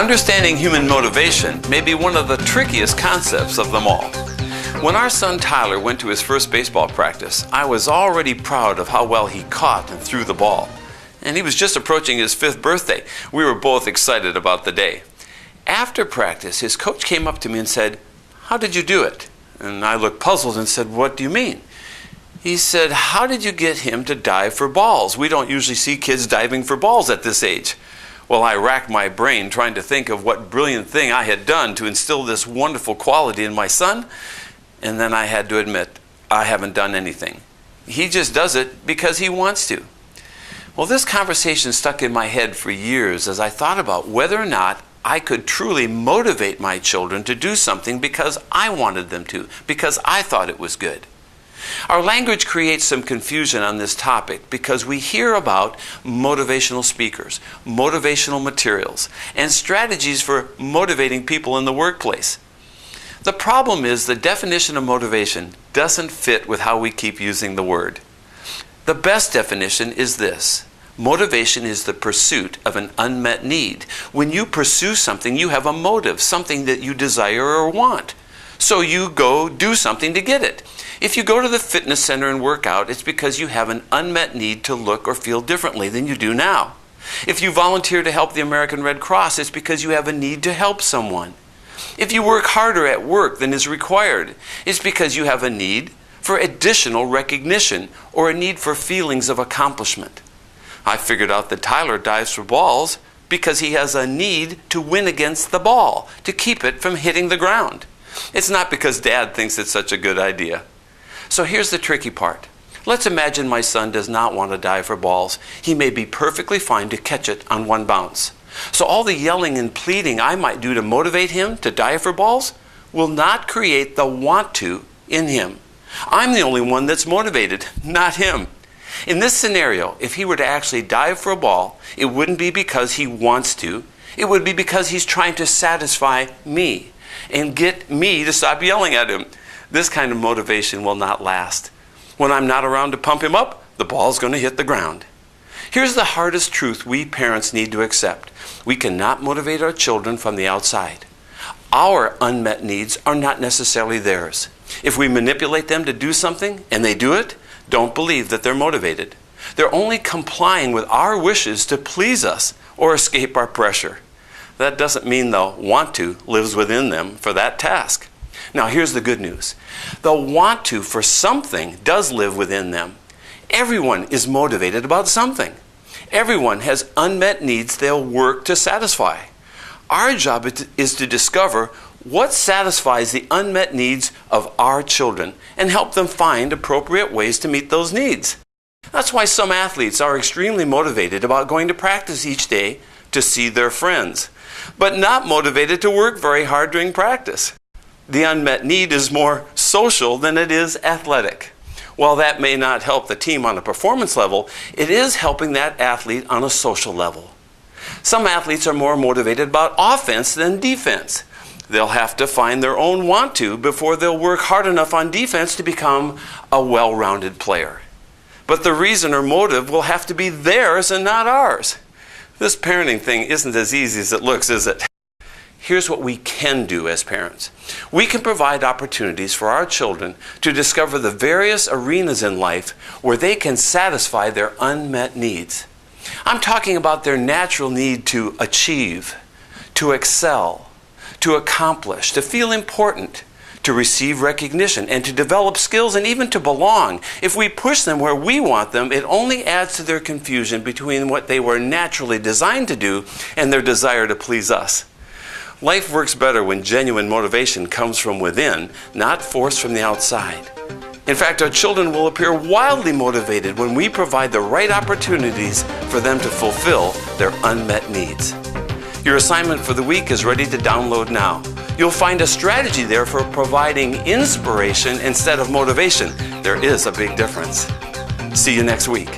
Understanding human motivation may be one of the trickiest concepts of them all. When our son Tyler went to his first baseball practice, I was already proud of how well he caught and threw the ball. And he was just approaching his 5th birthday. We were both excited about the day. After practice, his coach came up to me and said, "How did you do it?" And I looked puzzled and said, "What do you mean?" He said, "How did you get him to dive for balls? We don't usually see kids diving for balls at this age." Well, I racked my brain trying to think of what brilliant thing I had done to instill this wonderful quality in my son, and then I had to admit, I haven't done anything. He just does it because he wants to. Well, this conversation stuck in my head for years as I thought about whether or not I could truly motivate my children to do something because I wanted them to, because I thought it was good. Our language creates some confusion on this topic because we hear about motivational speakers, motivational materials, and strategies for motivating people in the workplace. The problem is the definition of motivation doesn't fit with how we keep using the word. The best definition is this: motivation is the pursuit of an unmet need. When you pursue something, you have a motive, something that you desire or want. So you go do something to get it. If you go to the fitness center and work out, it's because you have an unmet need to look or feel differently than you do now. If you volunteer to help the American Red Cross, it's because you have a need to help someone. If you work harder at work than is required, it's because you have a need for additional recognition or a need for feelings of accomplishment. I figured out that Tyler dives for balls because he has a need to win against the ball, to keep it from hitting the ground. It's not because Dad thinks it's such a good idea. So here's the tricky part. Let's imagine my son does not want to dive for balls. He may be perfectly fine to catch it on one bounce. So all the yelling and pleading I might do to motivate him to dive for balls will not create the want to in him. I'm the only one that's motivated, not him. In this scenario, if he were to actually dive for a ball, it wouldn't be because he wants to. It would be because he's trying to satisfy me and get me to stop yelling at him. This kind of motivation will not last. When I'm not around to pump him up, the ball's going to hit the ground. Here's the hardest truth we parents need to accept. We cannot motivate our children from the outside. Our unmet needs are not necessarily theirs. If we manipulate them to do something and they do it, don't believe that they're motivated. They're only complying with our wishes to please us or escape our pressure. That doesn't mean the want to lives within them for that task. Now here's the good news. The want to for something does live within them. Everyone is motivated about something. Everyone has unmet needs they'll work to satisfy. Our job is to discover what satisfies the unmet needs of our children and help them find appropriate ways to meet those needs. That's why some athletes are extremely motivated about going to practice each day to see their friends, but not motivated to work very hard during practice. The unmet need is more social than it is athletic. While that may not help the team on a performance level, it is helping that athlete on a social level. Some athletes are more motivated about offense than defense. They'll have to find their own want to before they'll work hard enough on defense to become a well-rounded player. But the reason or motive will have to be theirs and not ours. This parenting thing isn't as easy as it looks, is it? Here's what we can do as parents. We can provide opportunities for our children to discover the various arenas in life where they can satisfy their unmet needs. I'm talking about their natural need to achieve, to excel, to accomplish, to feel important, to receive recognition, and to develop skills, and even to belong. If we push them where we want them, it only adds to their confusion between what they were naturally designed to do and their desire to please us. Life works better when genuine motivation comes from within, not forced from the outside. In fact, our children will appear wildly motivated when we provide the right opportunities for them to fulfill their unmet needs. Your assignment for the week is ready to download now. You'll find a strategy there for providing inspiration instead of motivation. There is a big difference. See you next week.